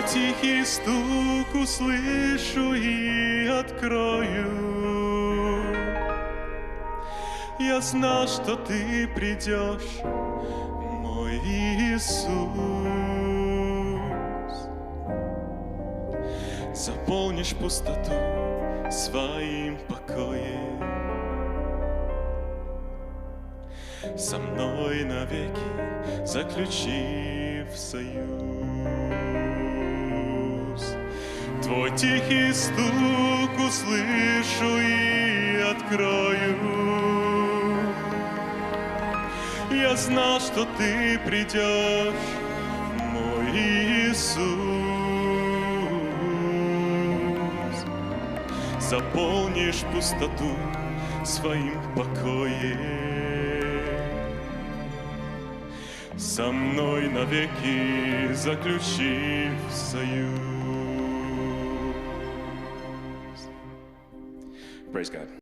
тихий стук услышу и открою. Я знал, что ты придешь, мой Иисус. Заполнишь пустоту своим покоем, со мной навеки заключив союз. Твой тихий стук услышу и открою. Я знал, что ты придешь, мой Иисус. Заполнишь пустоту своим покоем, со мной навеки заключив союз. Praise God.